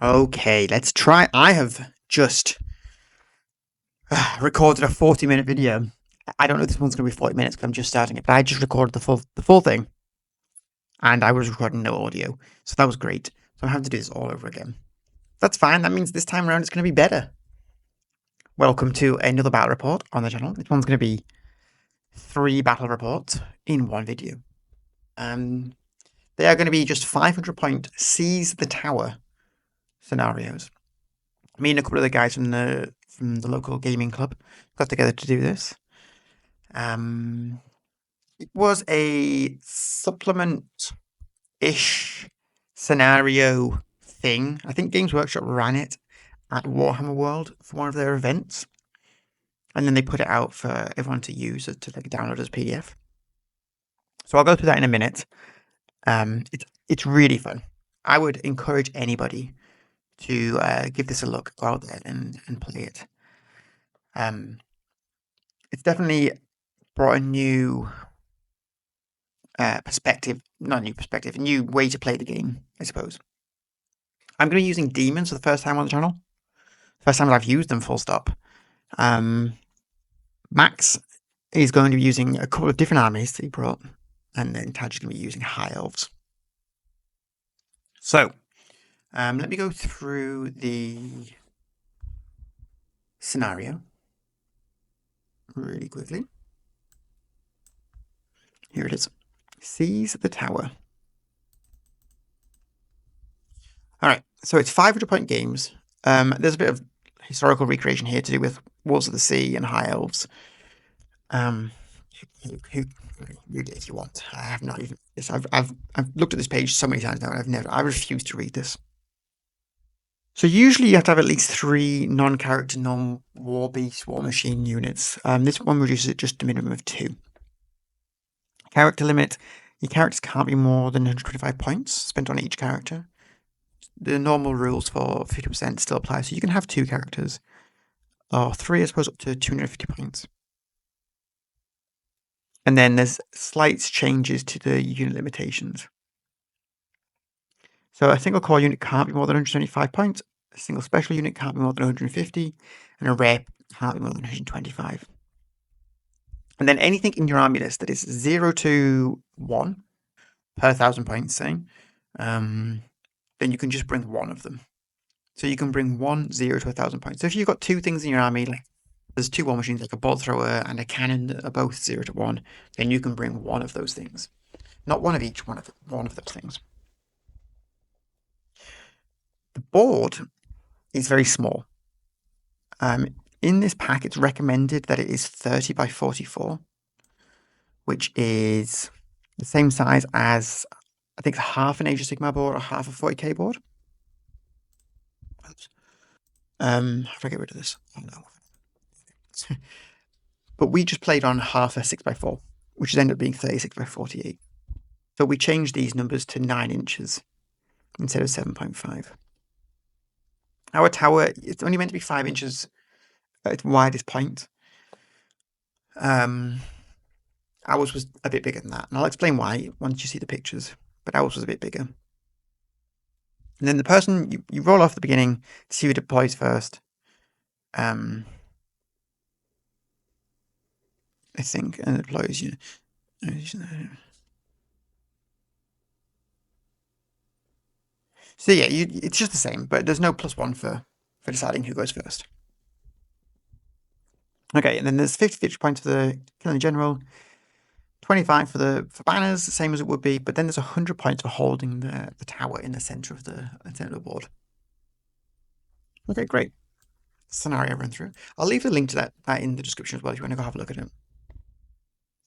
Okay, let's try. I have just recorded a 40-minute video. I don't know if this one's going to be 40 minutes because I'm just starting it, but I just recorded the full thing, and I was recording no audio, so that was great. So I'm having to do this all over again. That's fine. That means this time around it's going to be better. Welcome to another battle report on the channel. This one's going to be 3 battle reports in one video. They are going to be just 500-point seize the tower scenarios. Me and a couple of the guys from the local gaming club got together to do this. It was a supplement-ish scenario thing. I think Games Workshop ran it at Warhammer World for one of their events, and then they put it out for everyone to use to download as a PDF. So I'll go through that in a minute. It's really fun. I would encourage anybody to give this a look, go out there and play it. It's definitely brought a new perspective, not a new perspective, a new way to play the game, I suppose. I'm going to be using Daemons for the first time on the channel. First time that I've used them, full stop. Max is going to be using a couple of different armies that he brought, and then Tad's going to be using High Elves. So, let me go through the scenario really quickly. Here it is. Seize the tower. All right, so it's 500-point games. There's a bit of historical recreation here to do with Wars of the Sea and High Elves. Read it if you want. I have not even. I've looked at this page so many times now, and I refuse to read this. So usually you have to have at least 3 non-character, non-war beast, war machine units. This one reduces it just to a minimum of 2. Character limit. Your characters can't be more than 125 points spent on each character. The normal rules for 50% still apply, so you can have 2 characters. Or 3, I suppose, up to 250 points. And then there's slight changes to the unit limitations. So a single core unit can't be more than 175 points, a single special unit can't be more than 150, and a rare can't be more than 125. And then anything in your army list that is 0 to 1 per 1,000 points, say, then you can just bring 1 of them. So you can bring 1 0 to 1,000 points. So if you've got 2 things in your army, like there's 2 war machines, like a bolt thrower and a cannon that are both 0 to 1, then you can bring 1 of those things. Not one of each, one of those things. The board is very small. In this pack, it's recommended that it is 30 by 44, which is the same size as, I think, half an Age of Sigmar board or half a 40k board. How do I get rid of this? Oh no. But we just played on half a 6x4, which has ended up being 36 by 48. So we changed these numbers to 9 inches instead of 7.5. Our tower, it's only meant to be 5 inches at its widest point. Ours was a bit bigger than that, and I'll explain why once you see the pictures, but ours was a bit bigger. And then the person, you roll off the beginning to see who deploys first. I think, and it deploys you. So yeah, it's just the same, but there's no +1 for deciding who goes first. Okay, and then there's 50 points for the killing general, 25 for banners, the same as it would be, but then there's 100 points for holding the tower in the center of the board. Okay, great. Scenario run through. I'll leave the link to that in the description as well if you want to go have a look at it.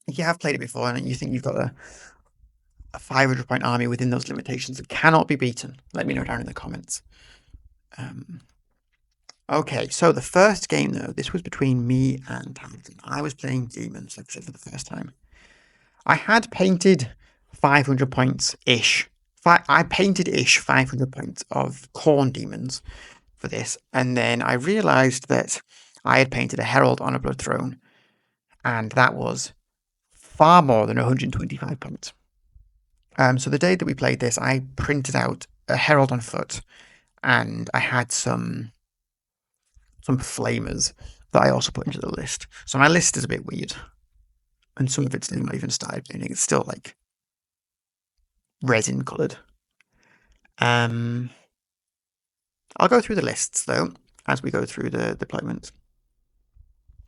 If you have played it before and you think you've got a 500-point army within those limitations that cannot be beaten, let me know down in the comments. Okay, so the first game, though, this was between me and Tad. I was playing Daemons, like I said, for the first time. I had painted 500 points-ish. I painted-ish 500 points of Khorne Daemons for this, and then I realised that I had painted a Herald on a Blood Throne, and that was far more than 125 points. So the day that we played this, I printed out a Herald on foot, and I had some flamers that I also put into the list. So my list is a bit weird, and some of it's not even started painting. It's still like resin coloured. I'll go through the lists though as we go through the deployments.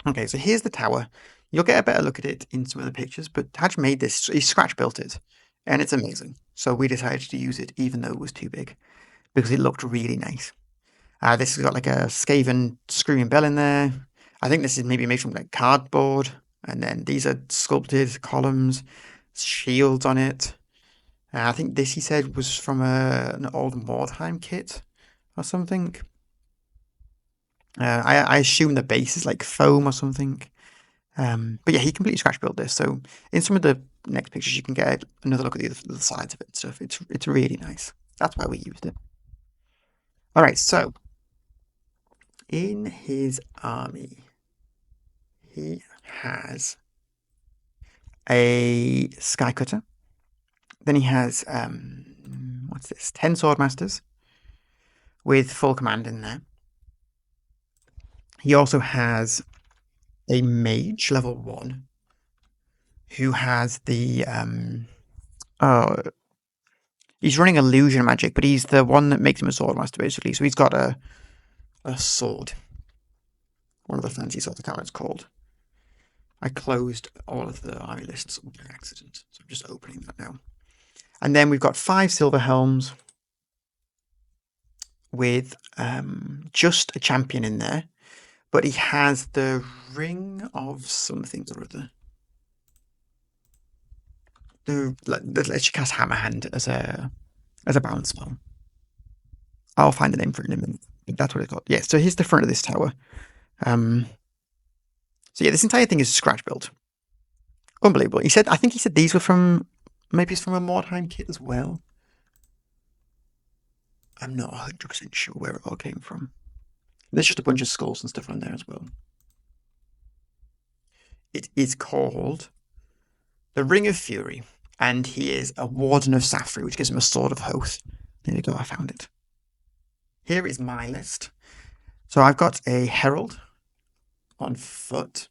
Okay, so here's the tower. You'll get a better look at it in some of the pictures, but Taj made this, he scratch built it, and it's amazing. So we decided to use it even though it was too big, because it looked really nice. This has got like a Skaven screaming bell in there. I think this is maybe made from like cardboard, and then these are sculpted columns, shields on it. I think this, he said, was from an old Mordheim kit or something. I assume the base is like foam or something. But yeah, he completely scratch built this. So in some of the next pictures, you can get another look at the sides of it and stuff. It's really nice. That's why we used it. All right, so in his army, he has a Sky Cutter. Then he has what's this? 10 Swordmasters with full command in there. He also has a Mage level 1 who has the he's running illusion magic, but he's the one that makes him a swordmaster basically. So he's got a sword. One of the fancy swords, I can't remember what it's called. I closed all of the army lists by accident, so I'm just opening that now. And then we've got 5 silver helms with just a champion in there, but he has the ring of something or other. That lets you cast Hammer Hand as a balance spell. I'll find the name for it in a minute. But that's what it's called. Yeah, so here's the front of this tower. So yeah, this entire thing is scratch built. Unbelievable. I think he said these were from, maybe it's from a Mordheim kit as well. I'm not 100% sure where it all came from. There's just a bunch of skulls and stuff on there as well. It is called the Ring of Fury, and he is a Warden of Safri, which gives him a Sword of Hoth. There you go, I found it. Here is my list. So I've got a Herald on foot.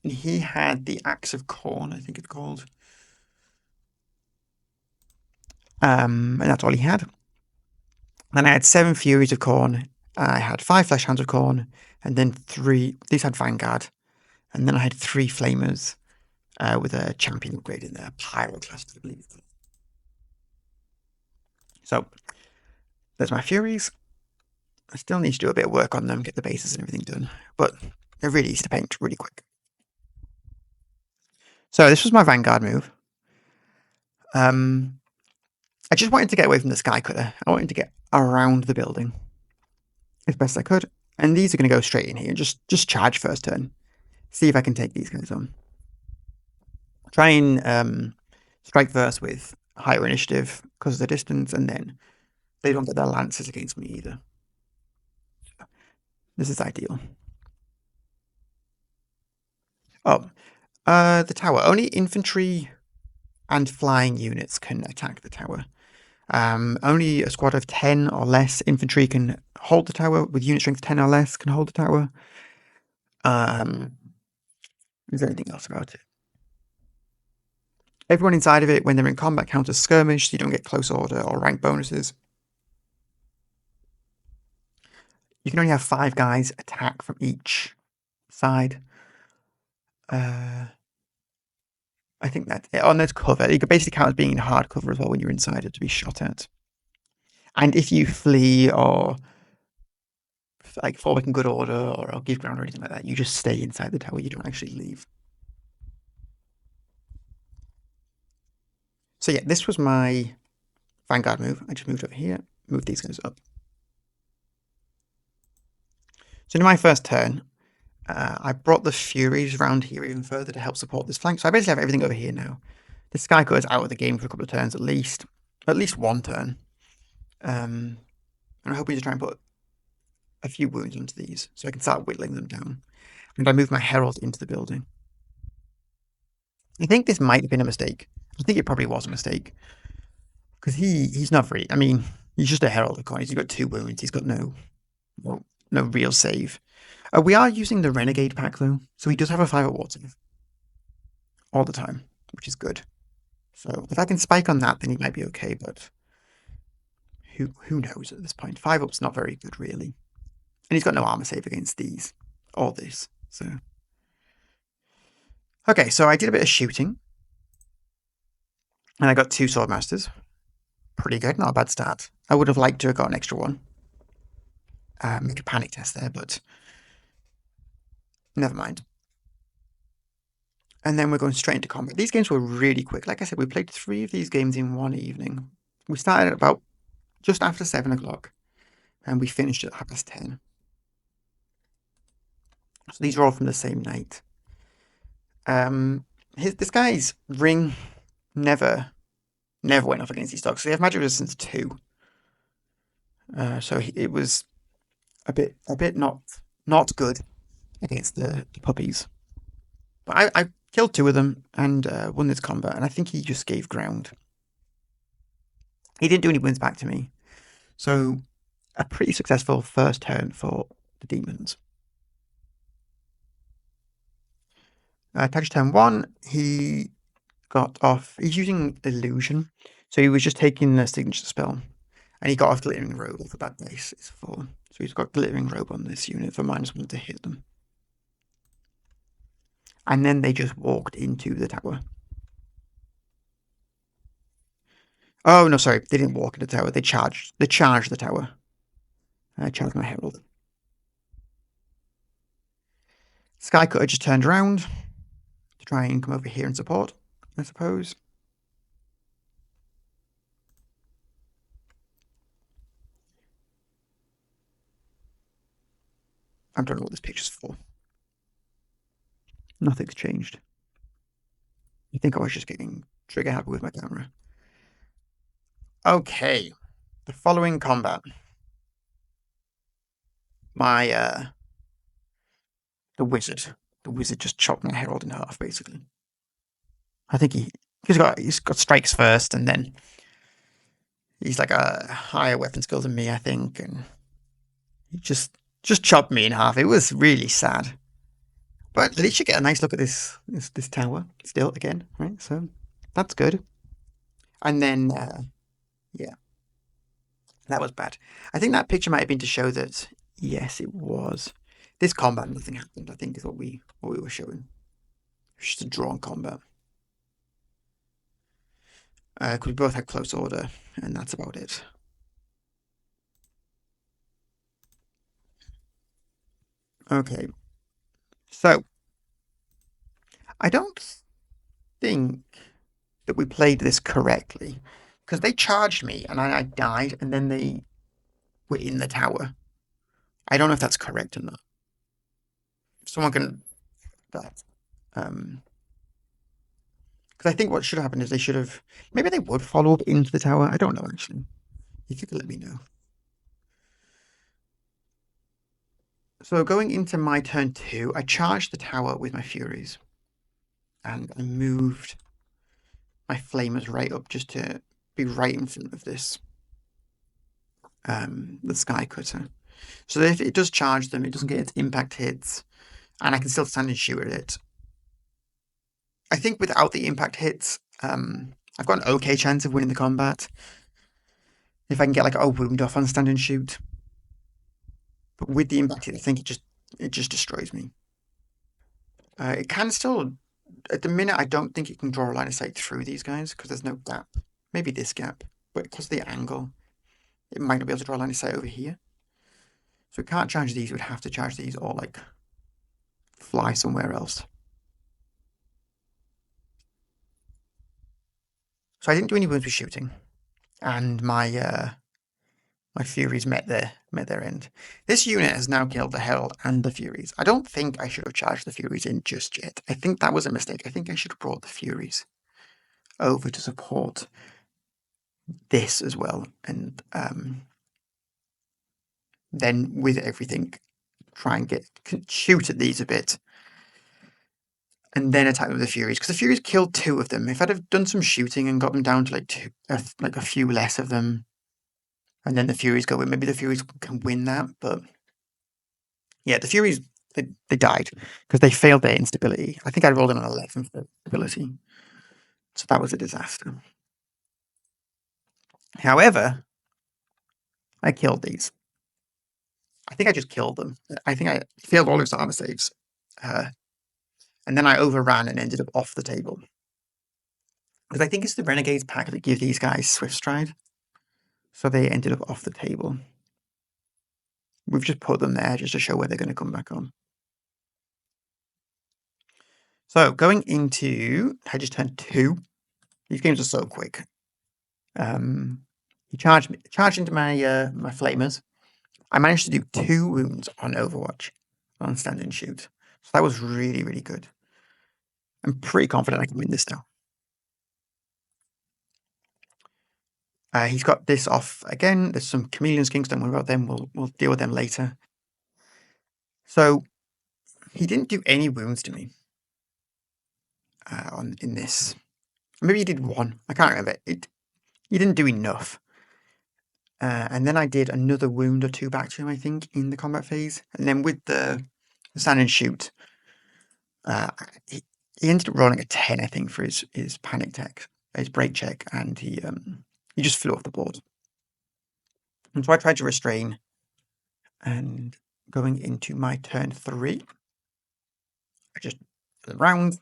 And he had the Axe of Corn, I think it's called. And that's all he had. Then I had 7 Furies of Corn. I had 5 Flesh Hands of Corn, and then 3. These had Vanguard, and then I had 3 Flamers with a champion upgrade in there, Pyroclast, I believe. So there's my Furies. I still need to do a bit of work on them, get the bases and everything done, but they're really easy to paint, really quick. So this was my Vanguard move. I just wanted to get away from the Sky Cutter. I wanted to get around the building as best I could, and these are going to go straight in here. Just charge first turn. See if I can take these guys on. Try and strike first with higher initiative because of the distance, and then they don't get their lances against me either. This is ideal. Oh, the tower. Only infantry and flying units can attack the tower. Only a squad of 10 or less infantry can hold the tower. With unit strength 10 or less can hold the tower. Is there anything else about it? Everyone inside of it, when they're in combat, counts as skirmish, so you don't get close order or rank bonuses. You can only have 5 guys attack from each side. I think that on there's cover. You could basically count as being in hard cover as well when you're inside it to be shot at. And if you flee or like fall back in good order or give ground or anything like that, you just stay inside the tower. You don't actually leave. So yeah, this was my Vanguard move. I just moved over here, moved these guys up. So in my first turn, I brought the Furies around here even further to help support this flank. So I basically have everything over here now. The Sky Cutter is out of the game for a couple of turns at least one turn. And I'm hoping to try and put a few wounds onto these so I can start whittling them down. And I move my Herald into the building. I think this might have been a mistake. I think it probably was a mistake. Because he's not very, I mean, He's just a herald of coin. He's got 2 wounds. He's got no real save. We are using the renegade pack though, so he does have a 5 at water all the time, which is good. So if I can spike on that, then he might be okay. But who knows at this point? 5 up's not very good really, and he's got no armor save against these or this. So okay, so I did a bit of shooting, and I got 2 swordmasters. Pretty good, not a bad start. I would have liked to have got an extra one. Make a panic test there, but never mind. And then we're going straight into combat. These games were really quick. Like I said, we played 3 of these games in one evening. We started at about just after 7 o'clock, and we finished at 10:30. So these are all from the same night. This guy's ring never went off against these dogs. So they have magic resistance 2. So it was a bit not good against the puppies. But I killed 2 of them and won this combat, and I think he just gave ground. He didn't do any wins back to me. So a pretty successful first turn for the Demons. Touch turn 1, he got off. He's using illusion, so he was just taking the signature spell, and he got off glittering robe for that base. It's 4, so he's got glittering robe on this unit for -1 to hit them. And then they just walked into the tower. Oh no, sorry, they didn't walk into the tower. They charged. They charged the tower. I charged my herald. Skycutter just turned around to try and come over here and support, I suppose. I don't know what this picture's for. Nothing's changed. I think I was just getting trigger happy with my camera. Okay, the following combat. My the wizard just chopped my herald in half, basically. I think he's got strikes first, and then he's like a higher weapon skill than me, I think, and he just chopped me in half. It was really sad. But at least you get a nice look at this tower still again, right? So that's good. And then yeah, that was bad. I think that picture might have been to show that yes, it was. This combat, nothing happened, I think, is what we were showing. It's just a drawn combat. Because we both had close order, and that's about it. Okay. So, I don't think that we played this correctly. Because they charged me, and I died, and then they were in the tower. I don't know if that's correct or not. If someone can... That. Because I think what should have happened is they should have... Maybe they would follow up into the tower. I don't know, actually. If you could let me know. So going into my turn 2, I charged the tower with my Furies. And I moved my Flamers right up just to be right in front of this. The Sky Cutter. So that if it does charge them, it doesn't get its impact hits. And I can still stand and shoot at it. I think without the impact hits, I've got an okay chance of winning the combat. If I can get like a wound off on stand and shoot. But with the impact hit, I think it just destroys me. It can still, at the minute, I don't think it can draw a line of sight through these guys because there's no gap. Maybe this gap, but because of the angle, it might not be able to draw a line of sight over here. So it can't charge these, it would have to charge these or like fly somewhere else. So I didn't do any wounds with shooting, and my Furies met their end. This unit has now killed the Herald and the Furies. I don't think I should have charged the Furies in just yet. I think that was a mistake. I think I should have brought the Furies over to support this as well, and then with everything, try and shoot at these a bit, and then attack with the Furies, because the Furies killed 2 of them. If I'd have done some shooting and got them down to like a few less of them, And then the Furies go in. Maybe the Furies can win that, but yeah, the Furies, they died because they failed their instability. I think I rolled an 11 for stability. So that was a disaster. However, I killed these. I think I just killed them. I think I failed all his armor saves. And then I overran and ended up off the table. Because I think it's the Renegades pack that give these guys Swift Stride. So they ended up off the table. We've just put them there just to show where they're going to come back on. So going into, I just turned 2. These games are so quick. He charged into my my flamers. I managed to do 2 wounds on Overwatch on stand and shoot. So that was really, really good. I'm pretty confident I can win this now. He's got this off again. There's some Chameleon Skinks. Don't worry about them. We'll deal with them later. So he didn't do any wounds to me in this. Maybe he did 1. I can't remember. He didn't do enough. And then I did another wound or 2 back to him, I think, in the combat phase. And then with the stand and shoot, he ended up rolling a 10, I think, for his panic tech, his break check, and he just flew off the board. And so I tried to restrain, and going into my turn 3, I just round.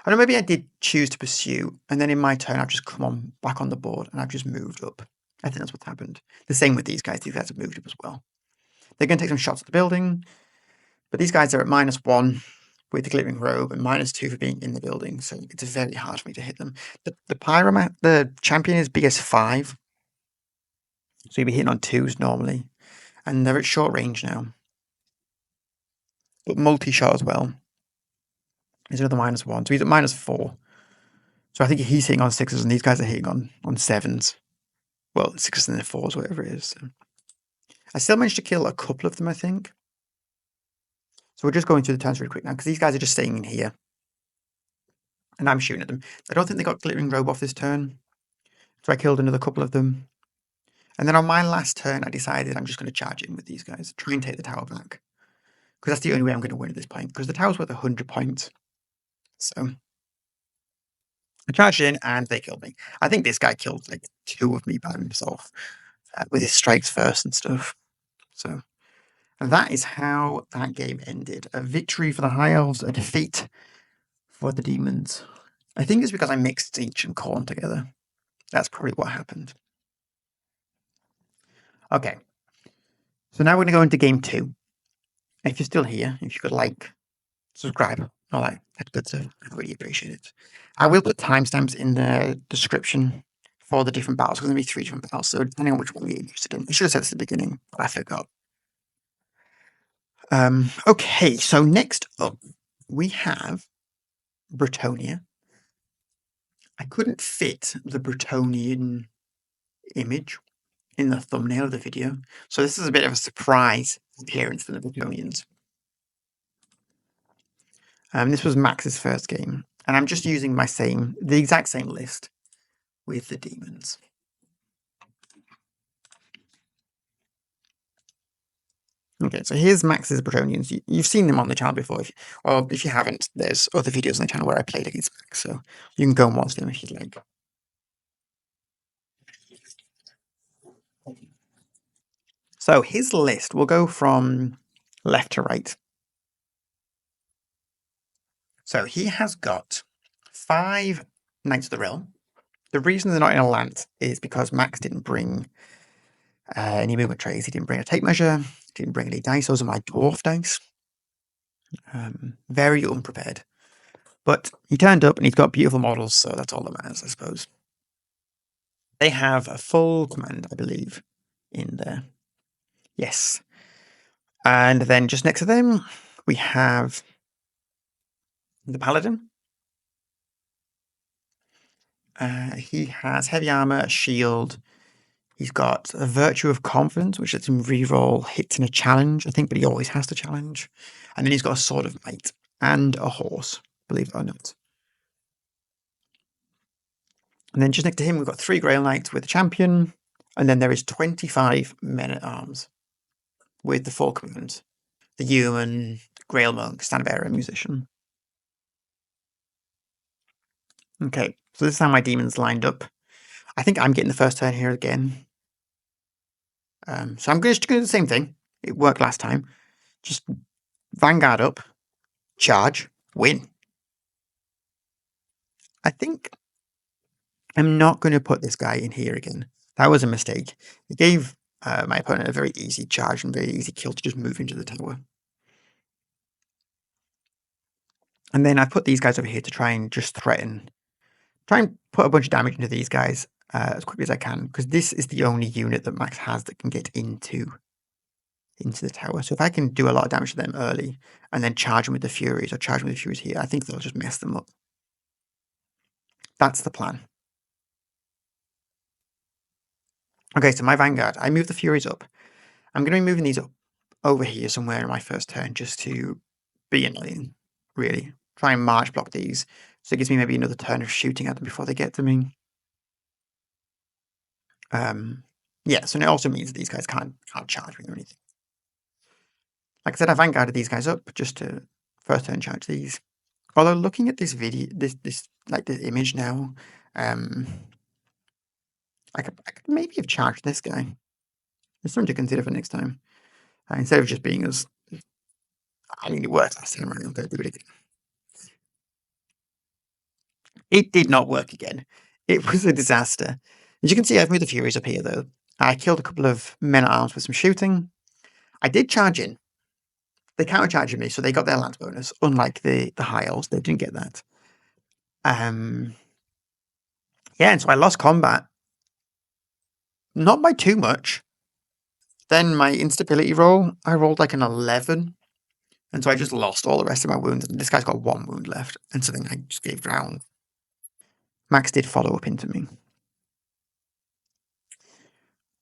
I don't know, maybe I did choose to pursue, and then in my turn I've just come back on the board and I've just moved up. I think that's what's happened. The same with these guys. These guys have moved up as well. They're going to take some shots at the building, but these guys are at -1 with the glittering robe and -2 for being in the building, so it's very hard for me to hit them. The champion is BS5, so you'll be hitting on 2s normally, and they're at short range now. But multi-shot as well. He's another -1, so he's at -4. So I think he's hitting on 6s, and these guys are hitting on 7s. Well, 6s and then 4s, whatever it is. So. I still managed to kill a couple of them, I think. So we're just going through the turns really quick now, because these guys are just staying in here. And I'm shooting at them. I don't think they got Glittering Robe off this turn. So I killed another couple of them. And then on my last turn, I decided I'm just going to charge in with these guys. Try and take the tower back. Because that's the only way I'm going to win at this point. Because the tower's worth 100 points. So I charged in and they killed me. I think this guy killed like 2 of me by himself. With his strikes first and stuff. So that is how that game ended. A victory for the High Elves, a defeat for the Demons. I think it's because I mixed Siege and Khorne together. That's probably what happened. Okay. So now we're going to go into game 2. If you're still here, if you could like, subscribe, all that good stuff, I really appreciate it. I will put timestamps in the description for the different battles, because there'll be 3 different battles, so depending on which one you're interested in. I should have said this at the beginning, but I forgot. Okay, so next up, we have Bretonnia. I couldn't fit the Bretonnian image in the thumbnail of the video, so this is a bit of a surprise appearance for the Bretonnians. This was Max's first game, and I'm just using the exact same list with the Demons. Okay, so here's Max's Bretonnians. You've seen them on the channel before, or if you haven't, there's other videos on the channel where I played against Max, so you can go and watch them if you'd like. So his list will go from left to right. So he has got 5 Knights of the Realm. The reason they're not in a lance is because Max didn't bring any movement trays. He didn't bring a tape measure. Didn't bring any dice. Those are my dwarf dice. Very unprepared. But he turned up and he's got beautiful models, so that's all that matters, I suppose. They have a full command, I believe, in there. Yes. And then just next to them, we have the Paladin. He has heavy armor, a shield. He's got a Virtue of Confidence, which lets him reroll hits in a challenge, I think, but he always has to challenge. And then he's got a Sword of Might and a horse, believe it or not. And then just next to him, we've got 3 Grail Knights with the champion. And then there is 25 men-at-arms with the 4 commands. The human, Grail Monk, Standard Bearer, Musician. Okay, so this is how my demons lined up. I think I'm getting the first turn here again. So I'm just going to do the same thing. It worked last time. Just Vanguard up, charge, win. I think I'm not going to put this guy in here again. That was a mistake. It gave my opponent a very easy charge and very easy kill to just move into the tower. And then I put these guys over here to try and just threaten. Try and put a bunch of damage into these guys as quickly as I can, because this is the only unit that Max has that can get into the tower. So if I can do a lot of damage to them early and then charge them with the Furies or charge them with the Furies here, I think they'll just mess them up. That's the plan. Okay, so my Vanguard, I move the Furies up. I'm going to be moving these up over here somewhere in my first turn just to be annoying, really. Try and march block these, so it gives me maybe another turn of shooting at them before they get to me. Yeah, so it also means that these guys can't charge me or anything. Like I said, I Vanguarded these guys up just to first turn charge these. Although looking at this video, this image now, I could maybe have charged this guy. There's something to consider for next time. Instead of just being as, I mean, it worked last time, right? I'm going to do it again. It did not work again. It was a disaster. As you can see, I've moved the Furies up here, though. I killed a couple of men-at-arms with some shooting. I did charge in. They counter-charged me, so they got their lance bonus, unlike the High Elves. They didn't get that. Yeah, and so I lost combat. Not by too much. Then my instability roll, I rolled like an 11. And so I just lost all the rest of my wounds. This guy's got 1 wound left. And so then I just gave ground. Max did follow up into me.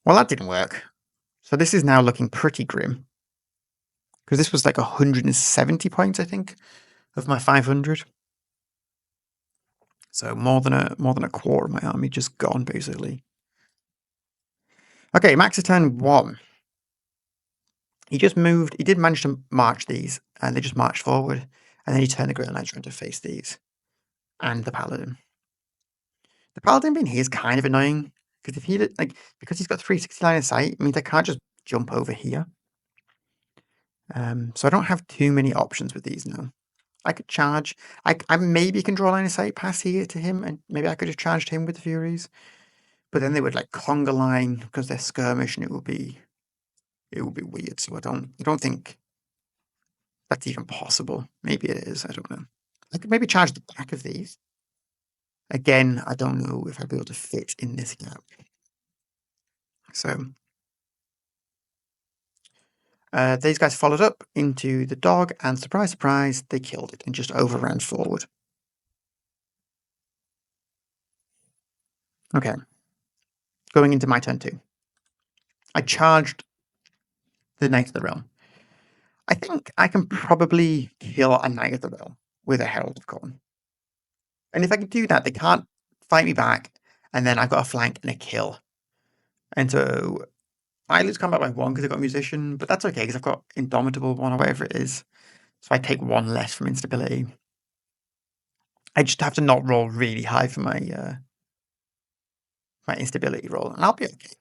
Well, that didn't work. So this is now looking pretty grim. Because this was like 170 points, I think, of my 500. So more than a quarter of my army just gone, basically. Okay, Max's turn 1. He just moved. He did manage to march these, and they just marched forward. And then he turned the Grail Knights around to face these. And the Paladin. The Paladin being here is kind of annoying. Because if he, because he's got 360 line of sight, it means I can't just jump over here. So I don't have too many options with these now. I could charge. I maybe can draw line of sight past here to him, and maybe I could have charged him with the Furies. But then they would like conga line because they're skirmish, and it would be weird. So I don't think that's even possible. Maybe it is. I don't know. I could maybe charge the back of these. Again, I don't know if I'll be able to fit in this gap. So these guys followed up into the dog, and surprise, surprise, they killed it and just overran forward. Okay. Going into my turn 2. I charged the Knight of the Realm. I think I can probably kill a Knight of the Realm with a Herald of Corn. And if I can do that, they can't fight me back, and then I've got a flank and a kill. And so I lose combat by 1 because I've got Musician, but that's okay because I've got Indomitable 1 or whatever it is. So I take 1 less from instability. I just have to not roll really high for my my instability roll, and I'll be okay.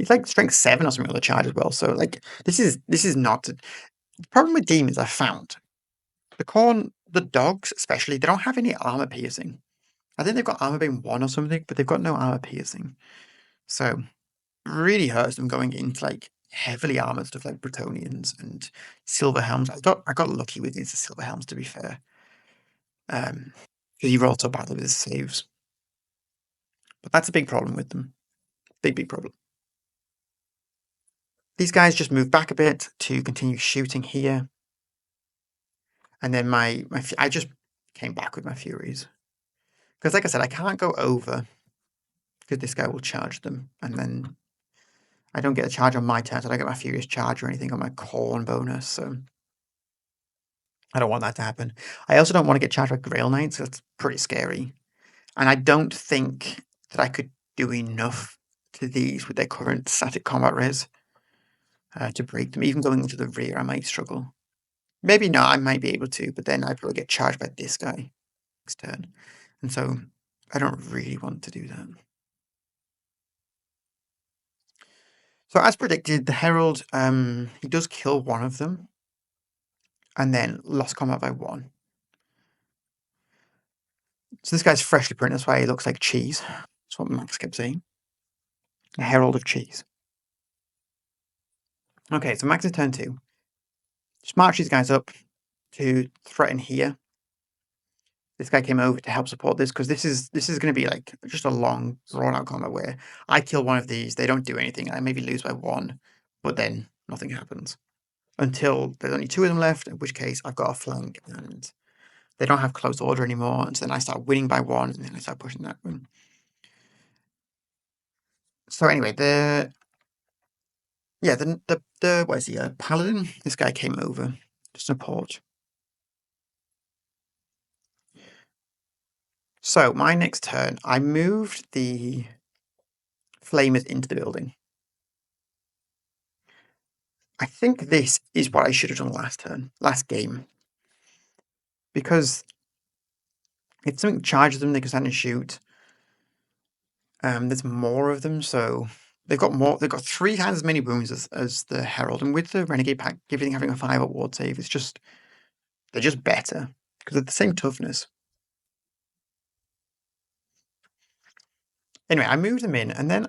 It's like strength 7 or something with a charge as well. So like this is not the problem with demons. I found the dogs especially, they don't have any armor piercing. I think they've got armor being 1 or something, but they've got no armor piercing. So it really hurts them going into like heavily armored stuff like Bretonnians and Silver Helms. I got lucky with these Silver Helms, to be fair. Because he rolled so badly with his saves. But that's a big problem with them. Big problem. These guys just move back a bit to continue shooting here. And then I just came back with my Furies. Because like I said, I can't go over because this guy will charge them. And then I don't get a charge on my turn, so I don't get my Furious charge or anything on my Corn bonus. So I don't want that to happen. I also don't want to get charged by Grail Knights. That's pretty scary. And I don't think that I could do enough to these with their current static combat res to break them. Even going into the rear, I might struggle. Maybe not, I might be able to, but then I'd probably get charged by this guy next turn. And so I don't really want to do that. So as predicted, the Herald, he does kill one of them. And then lost combat by 1. So this guy's freshly printed, that's why he looks like cheese. That's what Max kept saying. A Herald of Cheese. Okay, so Max is turn 2. Just march these guys up to threaten here. This guy came over to help support this, because this is going to be like just a long, drawn-out combat where I kill one of these, they don't do anything, I maybe lose by 1, but then nothing happens. Until there's only 2 of them left, in which case I've got a flank, and they don't have close order anymore, and so then I start winning by 1, and then I start pushing that one. So anyway, the what is he, a paladin? This guy came over to support. So my next turn, I moved the flamers into the building. I think this is what I should have done last game. Because if something charges them, they can stand and shoot. There's more of them, so they've got 3 times as many wounds as the Herald, and with the Renegade pack having a 5 at ward save, they're just better because they're the same toughness. Anyway, I moved them in, and then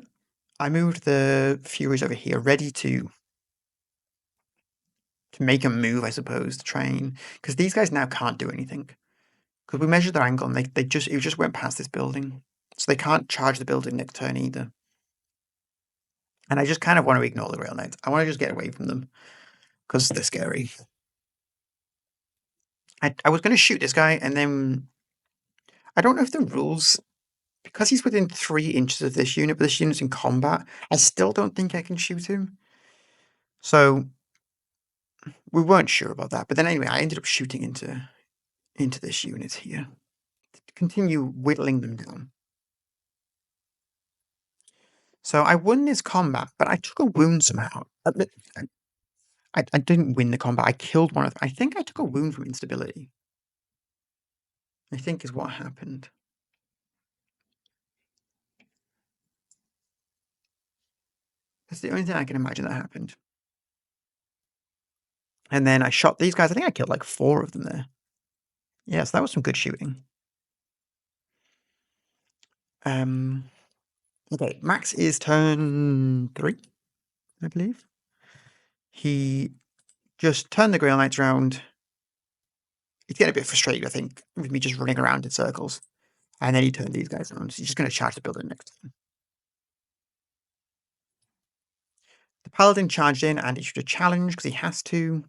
I moved the Furies over here, ready to make a move, I suppose, to try and, because these guys now can't do anything. Because we measured their angle, and it just went past this building, so they can't charge the building next turn either. And I just kind of want to ignore the Rail Knights. I want to just get away from them because they're scary. I was going to shoot this guy, and then I don't know if the rules, because he's within 3 inches of this unit, but this unit's in combat, I still don't think I can shoot him. So we weren't sure about that. But then anyway, I ended up shooting into this unit here to continue whittling them down. So I won this combat, but I took a wound somehow. I didn't win the combat. I killed one of them. I think I took a wound from instability. I think is what happened. That's the only thing I can imagine that happened. And then I shot these guys. I think I killed like 4 of them there. Yes, that was some good shooting. Okay, Max is turn 3, I believe. He just turned the Grail Knights around. He's getting a bit frustrated, I think, with me just running around in circles. And then he turned these guys around. So he's just going to charge the building next time. The Paladin charged in and issued a challenge because he has to.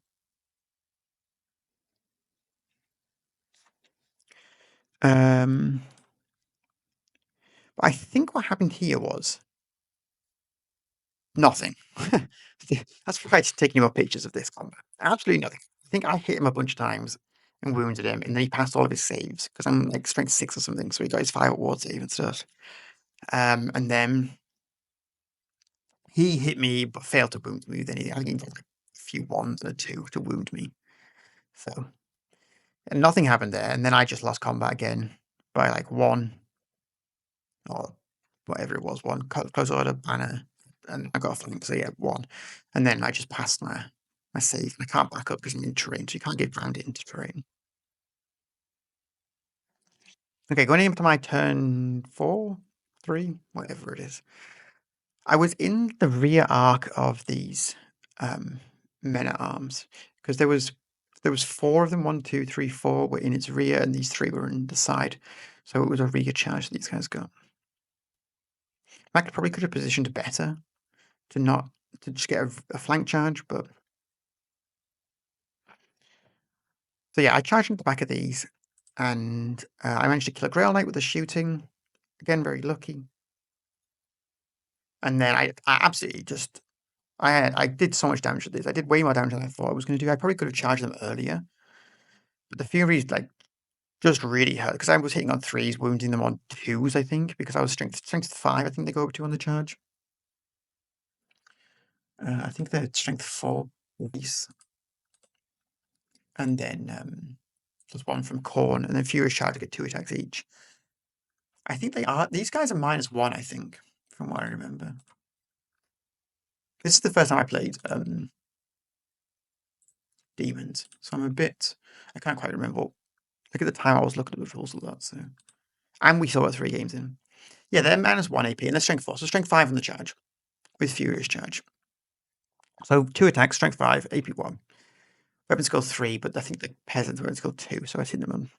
But I think what happened here was nothing. That's why I'm taking more pictures of this combat. Absolutely nothing. I think I hit him a bunch of times and wounded him, and then he passed all of his saves because I'm like strength 6 or something, so he got his 5 at ward save and stuff. And then he hit me but failed to wound me. Then I think he got like a few 1s and a 2 to wound me. So, and nothing happened there. And then I just lost combat again by like 1 or whatever it was, 1 close order banner, and I got a flank, so yeah, 1. And then I just passed my save. I can't back up because I'm in terrain, so you can't get grounded into terrain. Okay, going into my turn 4, 3, whatever it is. I was in the rear arc of these men at arms because there was 4 of them. 1, 2, 3, 4 were in its rear, and these 3 were in the side. So it was a rear charge that these guys got. Mac probably could have positioned better to just get a flank charge, but so yeah, I charged into the back of these, and I managed to kill a Grail Knight with the shooting. Again, very lucky. And then I absolutely just I did so much damage with this. I did way more damage than I thought I was going to do. I probably could have charged them earlier, but the Furies like just really hurt because I was hitting on 3s, wounding them on 2s, I think, because I was strength 5, I think they go up to on the charge. I think they're strength 4 base. And then there's one from Corn, and then Furious Charge to get 2 attacks each. I think these guys are -1, I think, from what I remember. This is the first time I played Demons, so I can't quite remember. Look at the time I was looking at the rules a lot, so. And we saw it 3 games in. Yeah, they're -1 AP, and they're strength 4, so strength 5 on the charge, with Furious Charge. So 2 attacks, strength 5, AP 1. Weapon skill 3, but I think the peasants weapon skill 2, so I hit them on.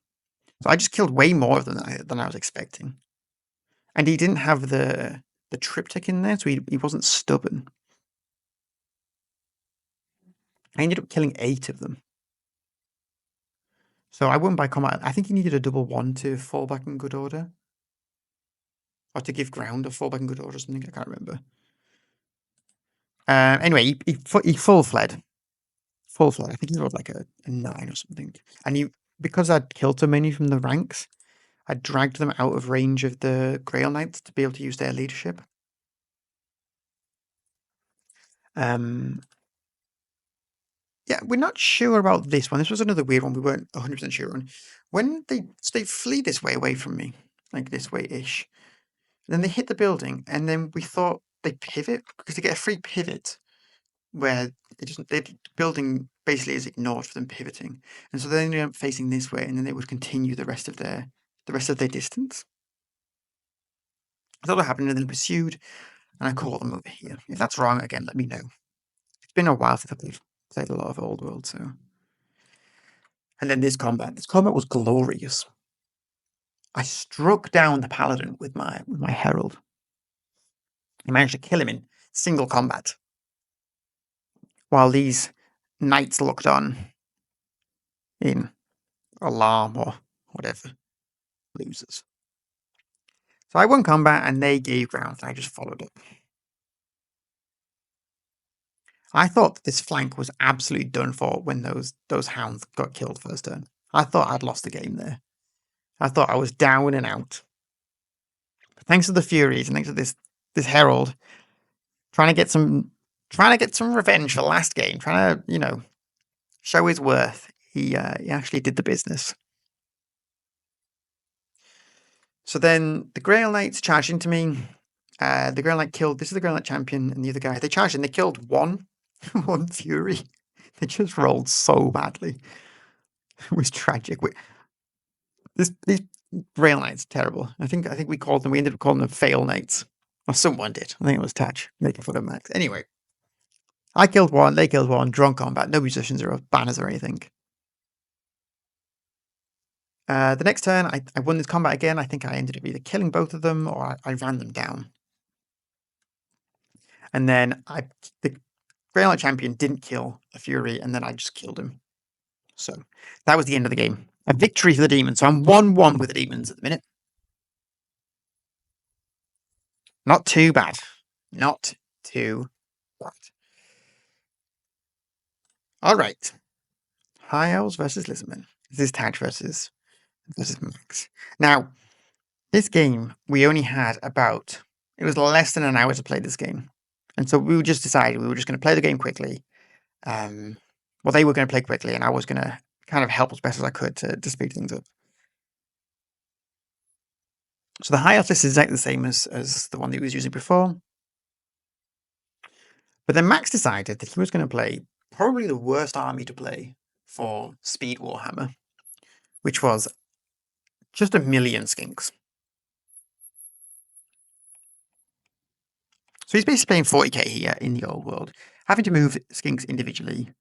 So I just killed way more of them than I was expecting. And he didn't have the triptych in there, so he wasn't stubborn. I ended up killing 8 of them. So I won by combat. I think he needed a double 1 to fall back in good order. Or to give ground or fall back in good order or something, I can't remember. Anyway, he full fled. Full fled. I think he rolled like a 9 or something. And because I'd killed so many from the ranks, I dragged them out of range of the Grail Knights to be able to use their leadership. Yeah, we're not sure about this one. This was another weird one we weren't 100% sure on. When they flee this way away from me, like this way-ish, then they hit the building, and then we thought they pivot, because they get a free pivot, where the building basically is ignored for them pivoting. And so they ended up facing this way, and then they would continue the rest of their distance. I thought what happened, and then pursued, and I caught them over here. If that's wrong, again, let me know. It's been a while since I've played a lot of Old World, so. And then this combat. This combat was glorious. I struck down the paladin with my herald. I managed to kill him in single combat, while these knights looked on in alarm or whatever. Losers. So I won combat, and they gave ground, and I just followed up. I thought that this flank was absolutely done for when those hounds got killed first turn. I thought I'd lost the game there. I thought I was down and out. But thanks to the Furies and thanks to this herald, trying to get some revenge for last game, trying to show his worth. He actually did the business. So then the Grail Knights charged into me. The Grail Knight killed. This is the Grail Knight champion and the other guy. They charged and they killed one Fury. They just rolled so badly. It was tragic. These Grail Knights terrible. I think we ended up calling them Fail Knights. Or someone did. I think it was Tatch making fun of Max. Anyway, I killed one. They killed one. Drawn combat. No musicians or banners or anything. The next turn, I won this combat again. I think I ended up either killing both of them or I ran them down. And then the Grail Knight champion didn't kill a Fury, and then I just killed him. So that was the end of the game. A victory for the Demons. So I'm 1-1 with the Demons at the minute. Not too bad. Not too bad. All right. High Elves versus Lizardmen. This is Tag versus Max. Now, this game, we only had it was less than an hour to play this game. And so we just decided we were just going to play the game quickly. Well, they were going to play quickly, and I was going to kind of help as best as I could to speed things up. So the High Elf list is exactly the same as the one that he was using before. But then Max decided that he was going to play probably the worst army to play for Speed Warhammer, which was just 1 million skinks. So he's basically playing 40k here in the Old World, having to move skinks individually.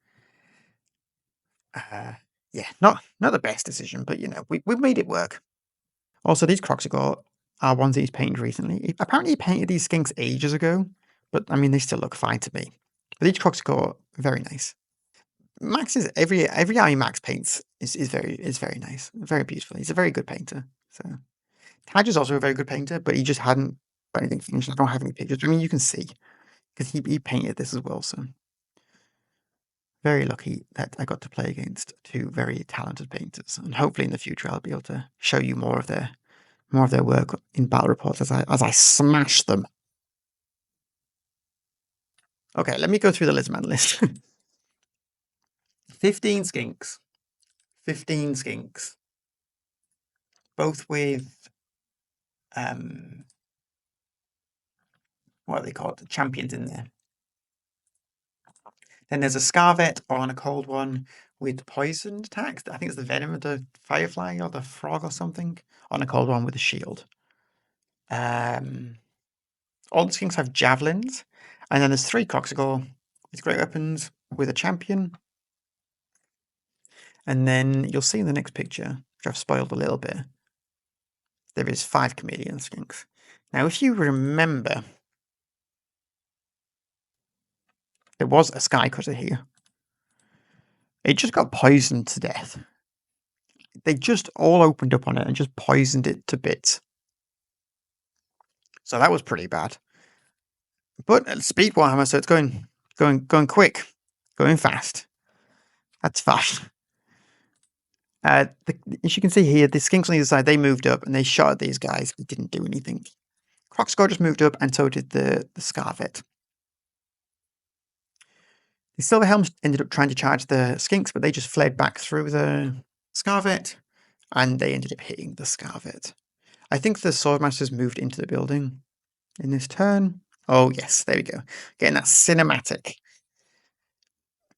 Yeah, not the best decision, but we've made it work. Also, these Croxigor are ones that he's painted recently. Apparently, he painted these skinks ages ago, but I mean, they still look fine to me. But each Croxigor, very nice. Every army Max paints is very nice, very beautiful. He's a very good painter. So Taj is also a very good painter, but he just hadn't got anything finished. I don't have any pictures. I mean, you can see because he painted this as well. So very lucky that I got to play against two very talented painters, and hopefully in the future I'll be able to show you more of their work in battle reports as I smash them. Okay, let me go through the Lizardman list. 15 skinks. 15 skinks. Both with what are they called? Champions in there. Then there's a Scarvet on a cold one with poisoned attacks. I think it's the venom of the firefly or the frog or something on a cold one with a shield. All the skinks have javelins, and then there's 3 Croxigore with great weapons with a champion. And then you'll see in the next picture, which I've spoiled a little bit, there is 5 chameleon skinks. Now, if you remember, there was a sky cutter here. It just got poisoned to death. They just all opened up on it and just poisoned it to bits. So that was pretty bad. But speed Warhammer, so it's going quick, going fast. That's fast. As you can see here, the skinks on either side, they moved up and they shot at these guys. It didn't do anything. Croxigore just moved up, and so did the Scarvet. The Silver Helms ended up trying to charge the skinks, but they just fled back through the Scarvet, and they ended up hitting the Scarvet. I think the Swordmasters moved into the building in this turn. Oh yes, there we go. Getting that cinematic.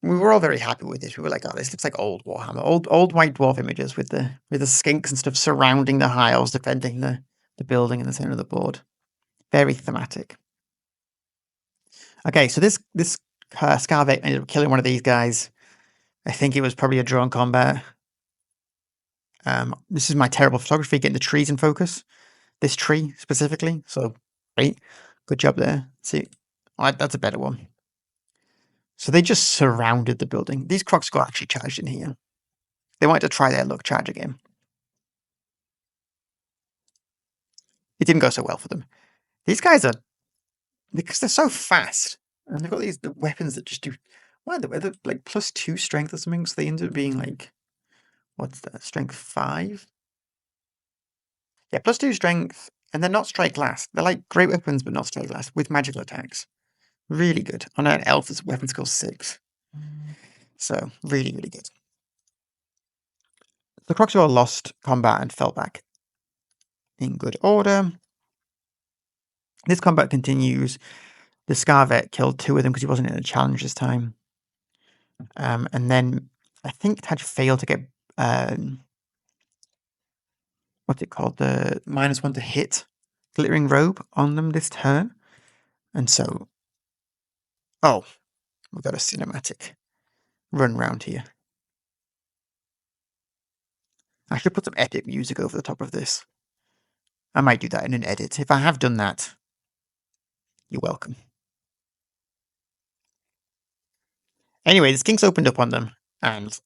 We were all very happy with this. We were like, "Oh, this looks like old Warhammer, old White Dwarf images with the skinks and stuff surrounding the high elves, defending the building in the center of the board. Very thematic." Okay, so this Scarvet ended up killing one of these guys. I think it was probably a drawn combat. This is my terrible photography, getting the trees in focus. This tree specifically. So great, good job there. See, that's a better one. So they just surrounded the building. These Croxigore actually charged in here. They wanted to try their luck, charge again. It didn't go so well for them. These guys are, because they're so fast, and they've got the weapons that just do, what are they, like +2 strength or something, so they end up being like, what's that, strength 5? Yeah, +2 strength, and they're not strike last. They're like great weapons, but not strike last, with magical attacks. Really good. On an elf, this weapon skill 6. So, really, really good. The Croxigore lost combat and fell back in good order. This combat continues. The Scarvet killed 2 of them because he wasn't in a challenge this time. And then I think it had failed to get what's it called? The -1 to hit glittering robe on them this turn. And so, oh, we've got a cinematic run round here. I should put some edit music over the top of this. I might do that in an edit. If I have done that, you're welcome. Anyway, the skinks opened up on them and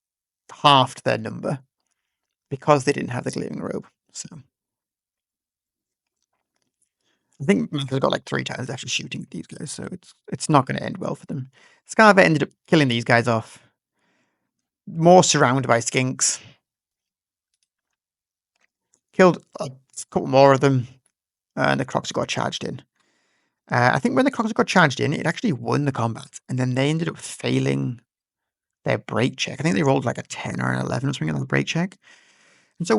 halved their number because they didn't have the glittering robe. So I think Mac has got like 3 times after shooting at these guys, so it's not going to end well for them. Scarvet ended up killing these guys off. More surrounded by skinks. Killed a couple more of them, and the Croxigore charged in. I think when the Croxigore charged in, it actually won the combat, and then they ended up failing their break check. I think they rolled like a 10 or an 11 or something on the break check. And so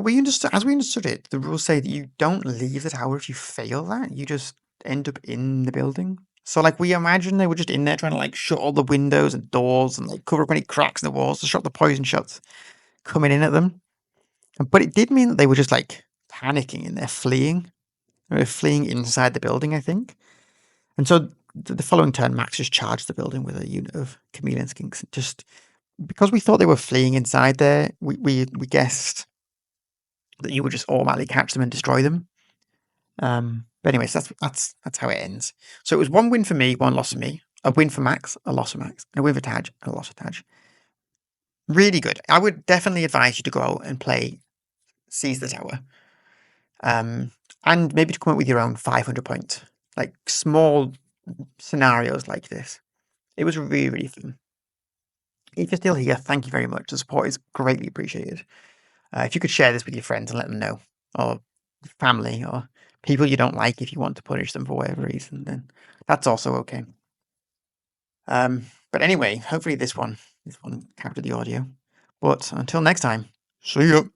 as we understood it, the rules say that you don't leave the tower if you fail that. You just end up in the building. So like we imagine they were just in there trying to like shut all the windows and doors and like cover up any cracks in the walls to stop the poison shots coming in at them. But it did mean that they were just like panicking and they're fleeing. They were fleeing inside the building, I think. And so the following turn, Max just charged the building with a unit of chameleon skinks. Just because we thought they were fleeing inside there, we guessed that you would just automatically catch them and destroy them. But anyways, that's how it ends. So it was 1 win for me, 1 loss for me, a win for Max, a loss for Max, a win for Taj, and a loss for Taj. Really good. I would definitely advise you to go out and play Seize the Tower. And maybe to come up with your own 500 point, like small scenarios like this. It was really, really fun. If you're still here, thank you very much. The support is greatly appreciated. If you could share this with your friends and let them know, or family, or people you don't like, if you want to punish them for whatever reason, then that's also okay. But anyway, hopefully this one captured the audio. But until next time, see you.